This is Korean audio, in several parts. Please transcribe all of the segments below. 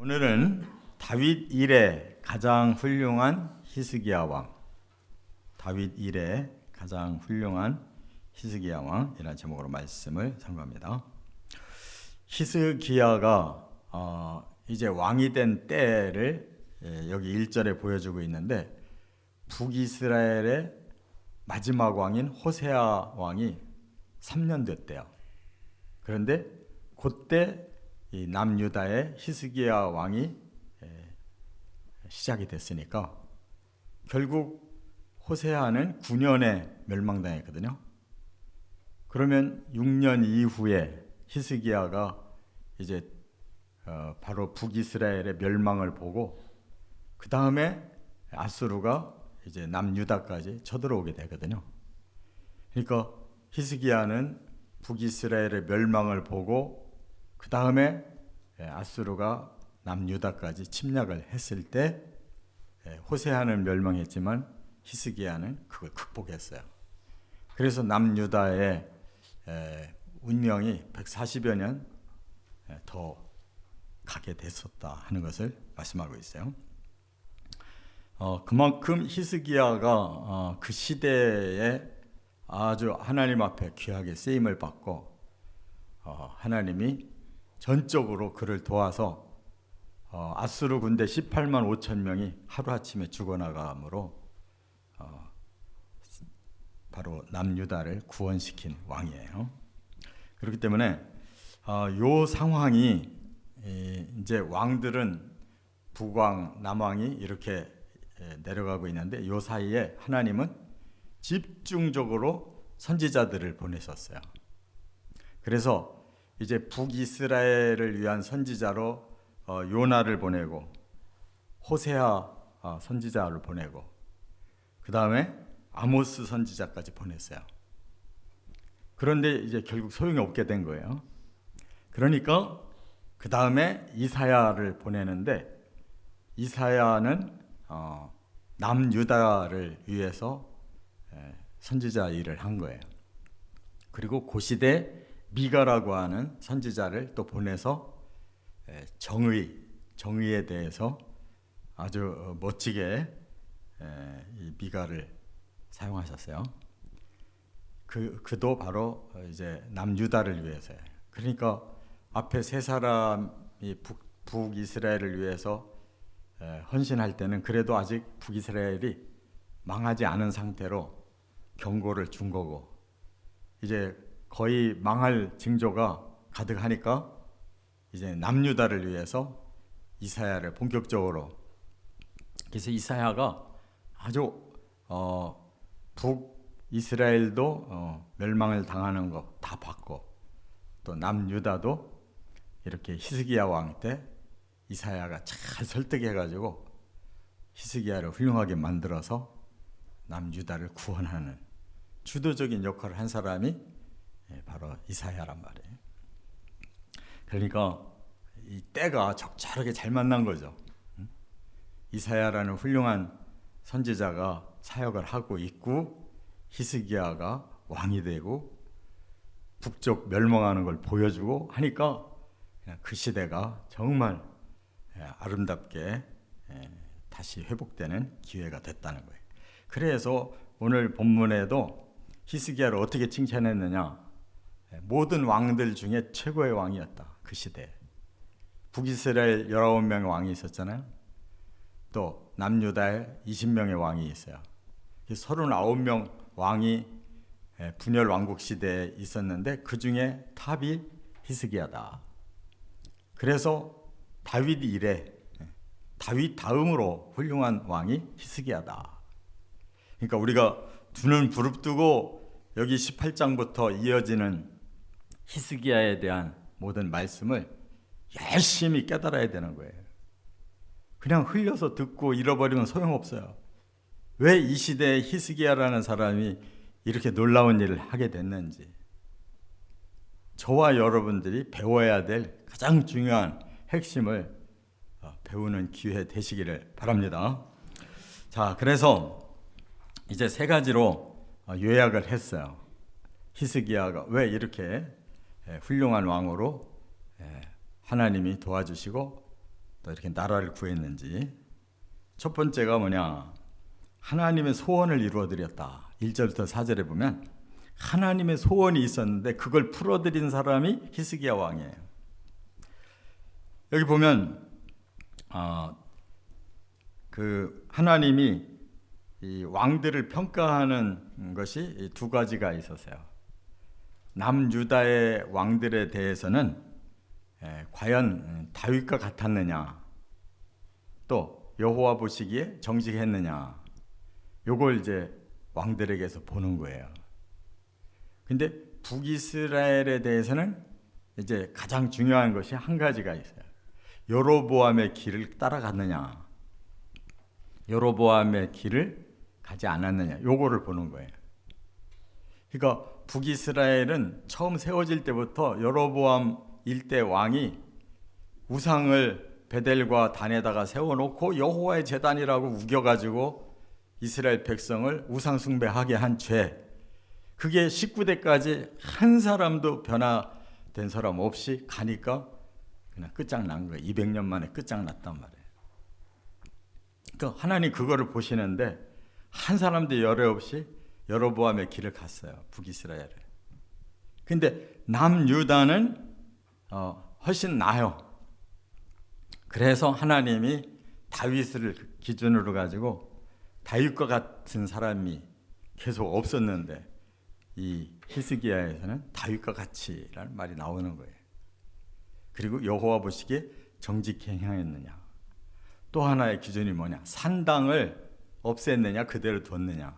오늘은 다윗 일의 가장 훌륭한 히스기야 왕, 다윗 일의 가장 훌륭한 히스기야 왕이라는 제목으로 말씀을 선고합니다. 히스기야가 이제 왕이 된 때를 여기 1절에 보여주고 있는데, 북이스라엘의 마지막 왕인 호세아 왕이 3년 됐대요. 그런데 그때 이 남유다의 히스기야 왕이 시작이 됐으니까 결국 호세아는 9년에 멸망당했거든요. 그러면 6년 이후에 히스기야가 이제 바로 북이스라엘의 멸망을 보고 그 다음에 아수르가 이제 남유다까지 쳐들어오게 되거든요. 그러니까 히스기야는 북이스라엘의 멸망을 보고 그 다음에 아수르가 남유다까지 침략을 했을 때 호세아는 멸망했지만 히스기야는 그걸 극복했어요. 그래서 남유다의 운명이 140여 년 더 가게 됐었다 하는 것을 말씀하고 있어요. 그만큼 히스기야가 그 시대에 아주 하나님 앞에 귀하게 쓰임을 받고 하나님이 전적으로 그를 도와서 아수르 군대 18만 5천 명이 하루아침에 죽어나감으로 바로 남유다를 구원시킨 왕이에요. 그렇기 때문에 이 상황이 이제 왕들은 북왕, 남왕이 이렇게 내려가고 있는데 이 사이에 하나님은 집중적으로 선지자들을 보내셨어요. 그래서 이제 북이스라엘을 위한 선지자로 요나를 보내고 호세아 선지자를 보내고 그 다음에 아모스 선지자까지 보냈어요. 그런데 이제 결국 소용이 없게 된 거예요. 그러니까 그 다음에 이사야를 보내는데 이사야는 남유다를 위해서 선지자 일을 한 거예요. 그리고 그 시대 미가라고 하는 선지자를 또 보내서 정의에 대해서 아주 멋지게 이 미가를 사용하셨어요. 그도 바로 이제 남유다를 위해서예요. 그러니까 앞에 세 사람이 북이스라엘을 위해서 헌신할 때는 그래도 아직 북이스라엘이 망하지 않은 상태로 경고를 준 거고, 이제 거의 망할 징조가 가득하니까 이제 남유다를 위해서 이사야를 본격적으로, 그래서 이사야가 아주 북이스라엘도 멸망을 당하는 거 다 봤고, 또 남유다도 이렇게 히스기야 왕 때 이사야가 잘 설득해가지고 히스기야를 훌륭하게 만들어서 남유다를 구원하는 주도적인 역할을 한 사람이 바로 이사야란 말이에요. 그러니까 이 때가 적절하게 잘 만난 거죠. 이사야라는 훌륭한 선지자가 사역을 하고 있고 히스기야가 왕이 되고 북쪽 멸망하는 걸 보여주고 하니까 그냥 그 시대가 정말 아름답게 다시 회복되는 기회가 됐다는 거예요. 그래서 오늘 본문에도 히스기야를 어떻게 칭찬했느냐, 모든 왕들 중에 최고의 왕이었다. 그 시대에 북이스라엘 19명의 왕이 있었잖아요. 또 남유다에 20명의 왕이 있어요. 39명 왕이 분열 왕국 시대에 있었는데 그 중에 탑이 히스기야다. 그래서 다윗 이래 다윗 다음으로 훌륭한 왕이 히스기야다. 그러니까 우리가 두 눈 부릅뜨고 여기 18장부터 이어지는 히스기야에 대한 모든 말씀을 열심히 깨달아야 되는 거예요. 그냥 흘려서 듣고 잃어버리면 소용없어요. 왜 이 시대에 히스기야라는 사람이 이렇게 놀라운 일을 하게 됐는지, 저와 여러분들이 배워야 될 가장 중요한 핵심을 배우는 기회 되시기를 바랍니다. 자, 그래서 이제 세 가지로 요약을 했어요. 히스기야가 왜 이렇게 훌륭한 왕으로 하나님이 도와주시고 또 이렇게 나라를 구했는지. 첫 번째가 뭐냐? 하나님의 소원을 이루어 드렸다. 1절부터 4절에 보면 하나님의 소원이 있었는데 그걸 풀어드린 사람이 히스기야 왕이에요. 여기 보면 그 하나님이 이 왕들을 평가하는 것이 두 가지가 있었어요. 남유다의 왕들에 대해서는 과연 다윗과 같았느냐, 또 여호와 보시기에 정직했느냐, 요걸 이제 왕들에게서 보는 거예요. 근데 북이스라엘에 대해서는 이제 가장 중요한 것이 한 가지가 있어요. 여로보암의 길을 따라갔느냐, 여로보암의 길을 가지 않았느냐, 요거를 보는 거예요. 그러니까 북이스라엘은 처음 세워질 때부터 여로보암 일대 왕이 우상을 베델과 단에다가 세워놓고 여호와의 제단이라고 우겨가지고 이스라엘 백성을 우상 숭배하게 한 죄, 그게 19대까지 한 사람도 변화된 사람 없이 가니까 그냥 끝장난 거예요. 200년 만에 끝장났단 말이에요. 그러니까 하나님 그거를 보시는데 한 사람도 열애 없이 여로보암의 길을 갔어요. 북이스라엘을. 근데 남유다는 훨씬 나아요. 그래서 하나님이 다윗을 기준으로 가지고 다윗과 같은 사람이 계속 없었는데 이 히스기야에서는 다윗과 같이라는 말이 나오는 거예요. 그리고 여호와 보시기에 정직히 행하였느냐. 또 하나의 기준이 뭐냐? 산당을 없앴느냐 그대로 뒀느냐.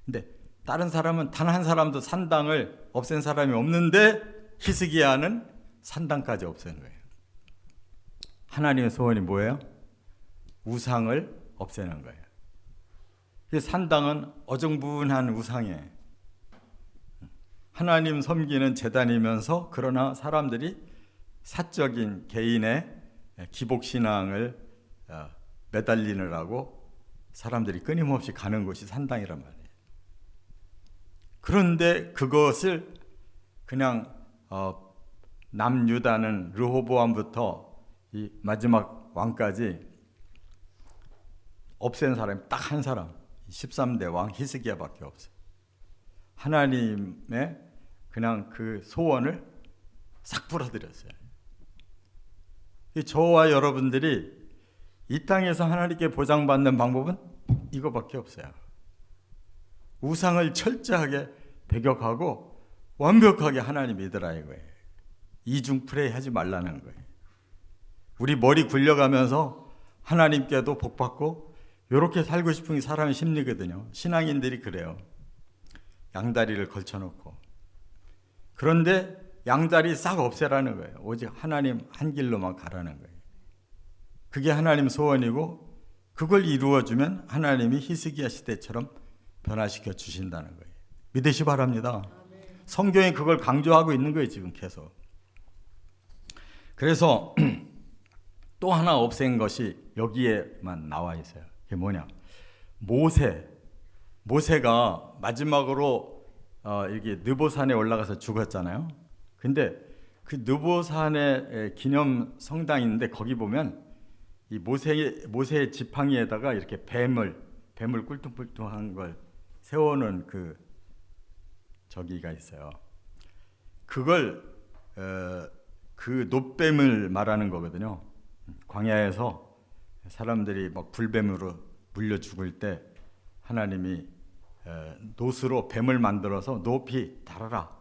근데 다른 사람은 단 한 사람도 산당을 없앤 사람이 없는데 히스기야는 산당까지 없앤 거예요. 하나님의 소원이 뭐예요? 우상을 없애는 거예요. 산당은 어정부운한 우상이에요. 하나님 섬기는 제단이면서 그러나 사람들이 사적인 개인의 기복신앙을 매달리느라고 사람들이 끊임없이 가는 곳이 산당이란 말이에요. 그런데 그것을 그냥 남유다는 르호보암부터 이 마지막 왕까지 없앤 사람이 딱 한 사람, 13대 왕 히스기야밖에 없어요. 하나님의 그냥 그 소원을 싹 풀어드렸어요. 저와 여러분들이 이 땅에서 하나님께 보장받는 방법은 이거밖에 없어요. 우상을 철저하게 배격하고 완벽하게 하나님 믿으라 이거예요. 이중 프레이 하지 말라는 거예요. 우리 머리 굴려가면서 하나님께도 복받고 이렇게 살고 싶은 게 사람의 심리거든요. 신앙인들이 그래요. 양다리를 걸쳐놓고. 그런데 양다리 싹 없애라는 거예요. 오직 하나님 한 길로만 가라는 거예요. 그게 하나님 소원이고 그걸 이루어주면 하나님이 히스기야 시대처럼 변화시켜 주신다는 거예요. 믿으시 바랍니다. 성경이 그걸 강조하고 있는 거예요. 지금 계속. 그래서 또 하나 없앤 것이 여기에만 나와 있어요. 그게 뭐냐? 모세가 마지막으로 이렇게 느보산에 올라가서 죽었잖아요. 근데 그 느보산의 기념 성당이 있는데 거기 보면 이 모세의 지팡이에다가 이렇게 뱀을 꿀뚱꿀뚱한 걸 세워놓은 그 저기가 있어요. 그걸 그 놋뱀을 말하는 거거든요. 광야에서 사람들이 막 불뱀으로 물려 죽을 때 하나님이 놋으로 뱀을 만들어서 높이 달아라.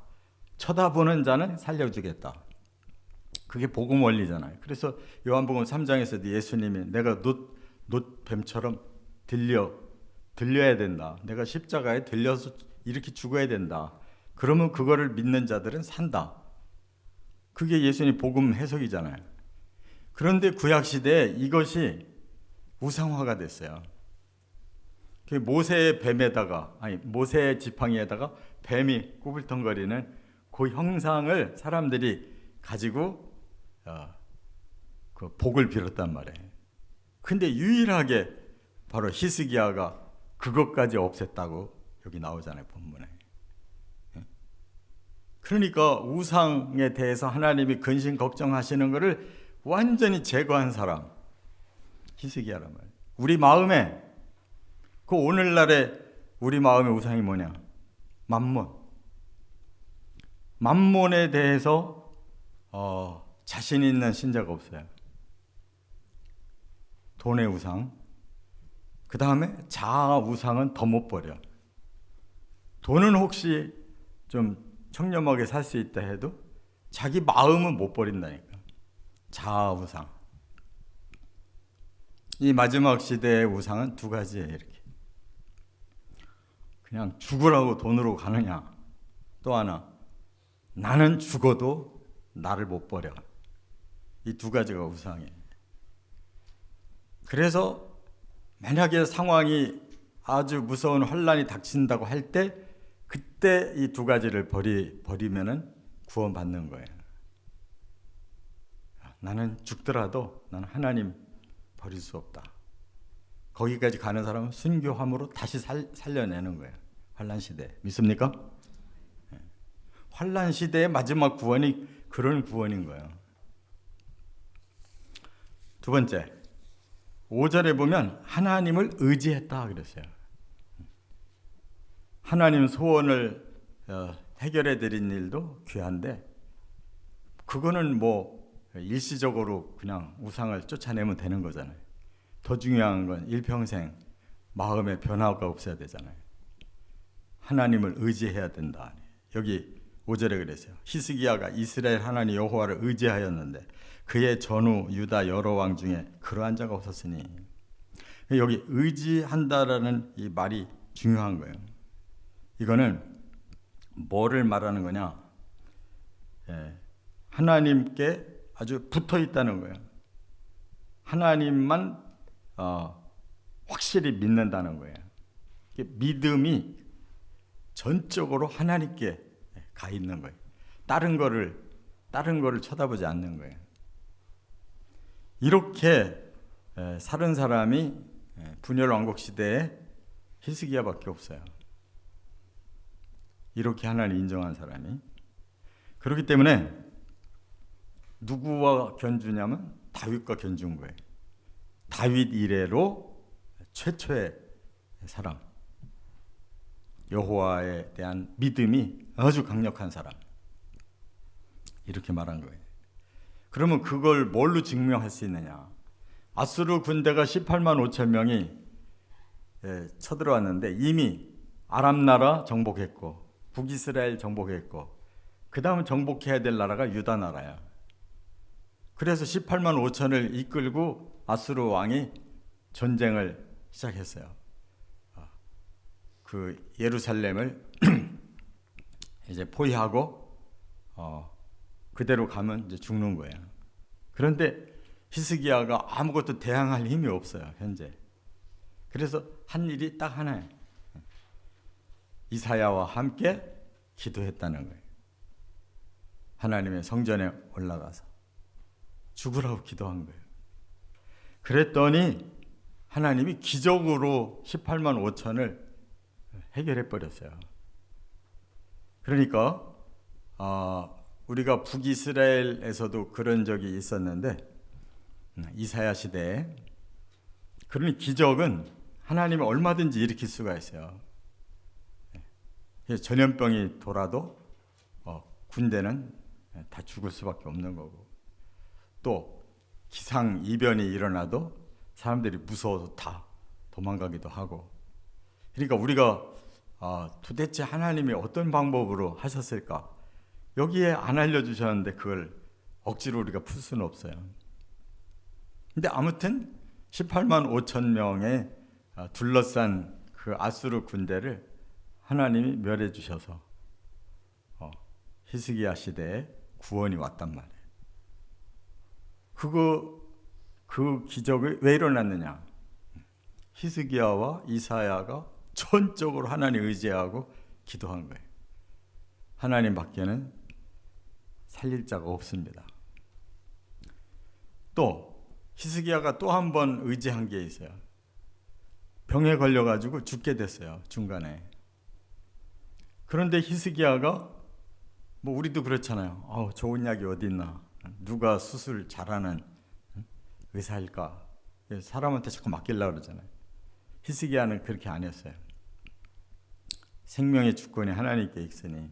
쳐다보는 자는 살려주겠다. 그게 복음 원리잖아요. 그래서 요한복음 3장에서도 예수님이 내가 놋뱀처럼 들려야 된다. 내가 십자가에 들려서 이렇게 죽어야 된다. 그러면 그거를 믿는 자들은 산다. 그게 예수님 복음 해석이잖아요. 그런데 구약시대에 이것이 우상화가 됐어요. 모세의 모세의 지팡이에다가 뱀이 꾸불텅거리는 그 형상을 사람들이 가지고 그 복을 빌었단 말이에요. 근데 유일하게 바로 히스기야가 그것까지 없앴다고 여기 나오잖아요, 본문에. 그러니까 우상에 대해서 하나님이 근심 걱정하시는 것을 완전히 제거한 사람 히스기야란 말이에요. 우리 마음에 그 오늘날의 우리 마음의 우상이 뭐냐? 만몬에 대해서 자신 있는 신자가 없어요. 돈의 우상, 그 다음에 자아 우상은 더 못 버려. 돈은 혹시 좀 청렴하게 살 수 있다 해도 자기 마음은 못 버린다니까. 자아 우상. 이 마지막 시대의 우상은 두 가지예요. 이렇게 그냥 죽으라고 돈으로 가느냐, 또 하나 나는 죽어도 나를 못 버려. 이 두 가지가 우상이에요. 그래서 만약에 상황이 아주 무서운 환란이 닥친다고 할 때 그때 이 두 가지를 버리면은 구원받는 거예요. 나는 죽더라도 나는 하나님 버릴 수 없다. 거기까지 가는 사람은 순교함으로 다시 살려내는 거예요. 환란 시대. 믿습니까? 환란 시대의 마지막 구원이 그런 구원인 거예요. 두 번째, 5절에 보면 하나님을 의지했다 그랬어요. 하나님 소원을 해결해 드린 일도 귀한데 그거는 뭐 일시적으로 그냥 우상을 쫓아내면 되는 거잖아요. 더 중요한 건 일평생 마음의 변화가 없어야 되잖아요. 하나님을 의지해야 된다. 여기 5절에 그랬어요. 히스기야가 이스라엘 하나님 여호와를 의지하였는데 그의 전후 유다 여러 왕 중에 그러한 자가 없었으니. 여기 의지한다라는 이 말이 중요한 거예요. 이거는 뭐를 말하는 거냐? 하나님께 아주 붙어 있다는 거예요. 하나님만 확실히 믿는다는 거예요. 믿음이 전적으로 하나님께 가 있는 거예요. 다른 거를 쳐다보지 않는 거예요. 이렇게 살은 사람이 분열 왕국 시대에 히스기야밖에 없어요. 이렇게 하나님 인정한 사람이. 그렇기 때문에 누구와 견주냐면 다윗과 견주인 거예요. 다윗 이래로 최초의 사람, 여호와에 대한 믿음이 아주 강력한 사람, 이렇게 말한 거예요. 그러면 그걸 뭘로 증명할 수 있느냐? 아수르 군대가 18만 5천 명이 쳐들어왔는데 이미 아람 나라 정복했고 북이스라엘 정복했고 그 다음 정복해야 될 나라가 유다 나라야. 그래서 18만 5천을 이끌고 아수르 왕이 전쟁을 시작했어요. 그 예루살렘을 이제 포위하고 그대로 가면 이제 죽는 거예요. 그런데 히스기야가 아무것도 대항할 힘이 없어요, 현재. 그래서 한 일이 딱 하나예요. 이사야와 함께 기도했다는 거예요. 하나님의 성전에 올라가서 죽으라고 기도한 거예요. 그랬더니 하나님이 기적으로 18만 5천을 해결해 버렸어요. 그러니까 우리가 북이스라엘에서도 그런 적이 있었는데 이사야 시대에 그러니 기적은 하나님이 얼마든지 일으킬 수가 있어요. 전염병이 돌아도 군대는 다 죽을 수밖에 없는 거고, 또 기상 이변이 일어나도 사람들이 무서워서 다 도망가기도 하고. 그러니까 우리가 도대체 하나님이 어떤 방법으로 하셨을까? 여기에 안 알려주셨는데 그걸 억지로 우리가 풀 수는 없어요. 근데 아무튼 18만 5천 명의 둘러싼 그 아수르 군대를 하나님이 멸해 주셔서 히스기야 시대에 구원이 왔단 말이에요. 그 기적이 왜 일어났느냐? 히스기야와 이사야가 전적으로 하나님 의지하고 기도한 거예요. 하나님 밖에는 살릴 자가 없습니다. 또 히스기야가 또 한 번 의지한 게 있어요. 병에 걸려가지고 죽게 됐어요, 중간에. 그런데 히스기야가 우리도 그렇잖아요. 좋은 약이 어디 있나? 누가 수술 잘하는 의사일까? 사람한테 자꾸 맡기려고 그러잖아요. 히스기야는 그렇게 안 했어요. 생명의 주권이 하나님께 있으니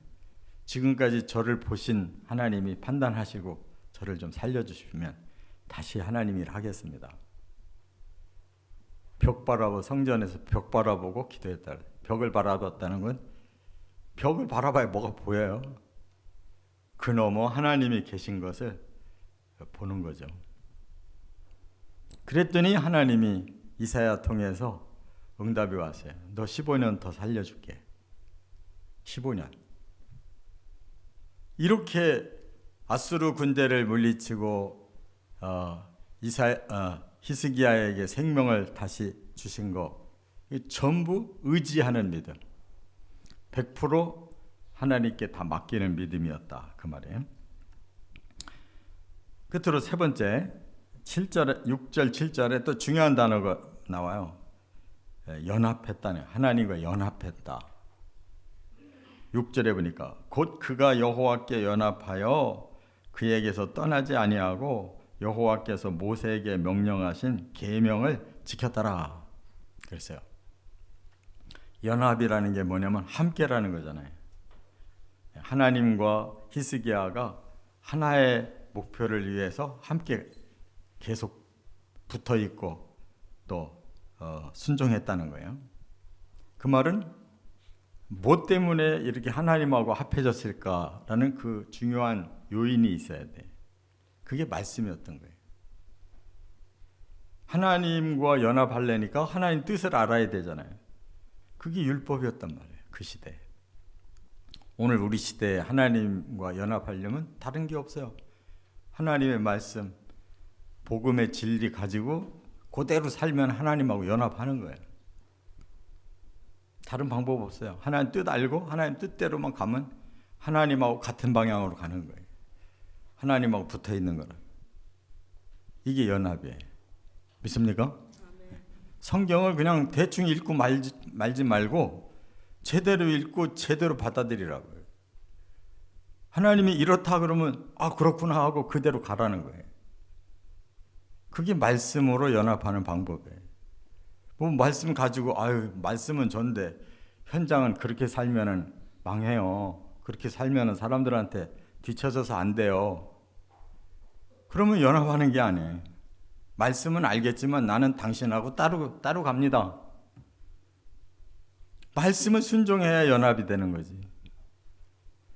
지금까지 저를 보신 하나님이 판단하시고 저를 좀 살려주시면 다시 하나님 일 하겠습니다. 벽 바라보고 성전에서 벽 바라보고 기도했다. 벽을 바라봤다는 건 벽을 바라봐야 뭐가 보여요. 그 너머 하나님이 계신 것을 보는 거죠. 그랬더니 하나님이 이사야 통해서 응답이 왔어요. 너 15년 더 살려줄게. 15년. 이렇게 아수르 군대를 물리치고 히스기야에게 생명을 다시 주신 거 전부 의지하는 믿음. 100% 하나님께 다 맡기는 믿음이었다. 그 말이에요. 끝으로 세 번째 7절에 6절 7절에 또 중요한 단어가 나와요. 연합했다네. 하나님과 연합했다. 6절에 보니까 곧 그가 여호와께 연합하여 그에게서 떠나지 아니하고 여호와께서 모세에게 명령하신 계명을 지켰더라. 그랬어요. 연합이라는 게 뭐냐면 함께라는 거잖아요. 하나님과 히스기야가 하나의 목표를 위해서 함께 계속 붙어 있고 또 순종했다는 거예요. 그 말은 뭐 때문에 이렇게 하나님하고 합해졌을까라는 그 중요한 요인이 있어야 돼. 그게 말씀이었던 거예요. 하나님과 연합하려니까 하나님 뜻을 알아야 되잖아요. 그게 율법이었단 말이에요. 그 시대에. 오늘 우리 시대에 하나님과 연합하려면 다른 게 없어요. 하나님의 말씀, 복음의 진리 가지고 그대로 살면 하나님하고 연합하는 거예요. 다른 방법 없어요. 하나님 뜻 알고 하나님 뜻대로만 가면 하나님하고 같은 방향으로 가는 거예요. 하나님하고 붙어 있는 거라. 이게 연합이에요. 믿습니까? 성경을 그냥 대충 읽고 말지 말고 제대로 읽고 제대로 받아들이라고요. 하나님이 이렇다 그러면 그렇구나 하고 그대로 가라는 거예요. 그게 말씀으로 연합하는 방법이에요. 뭐 말씀 가지고 말씀은 전데 현장은 그렇게 살면은 망해요. 그렇게 살면은 사람들한테 뒤쳐져서 안 돼요. 그러면 연합하는 게 아니에요. 말씀은 알겠지만 나는 당신하고 따로 갑니다. 말씀을 순종해야 연합이 되는 거지.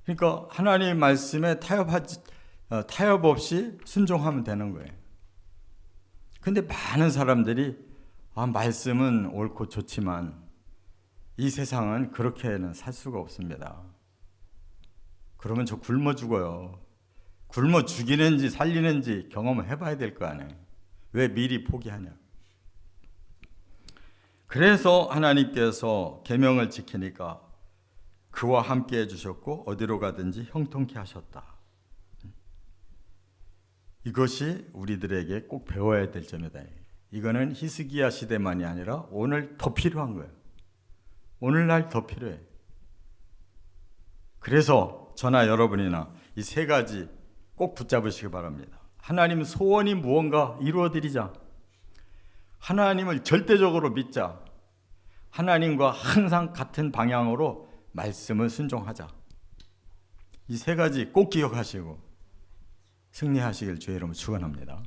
그러니까 하나님의 말씀에 타협 없이 순종하면 되는 거예요. 근데 많은 사람들이 말씀은 옳고 좋지만 이 세상은 그렇게는 살 수가 없습니다. 그러면 저 굶어 죽어요. 굶어 죽이는지 살리는지 경험을 해봐야 될 거 아니에요. 왜 미리 포기하냐. 그래서 하나님께서 계명을 지키니까 그와 함께 해주셨고 어디로 가든지 형통케 하셨다. 이것이 우리들에게 꼭 배워야 될 점이다. 이거는 히스기야 시대만이 아니라 오늘 더 필요한 거예요. 오늘날 더 필요해. 그래서 저나 여러분이나 이 세 가지 꼭 붙잡으시기 바랍니다. 하나님 소원이 무언가 이루어드리자. 하나님을 절대적으로 믿자. 하나님과 항상 같은 방향으로 말씀을 순종하자. 이 세 가지 꼭 기억하시고 승리하시길 주의 이름으로 축원합니다.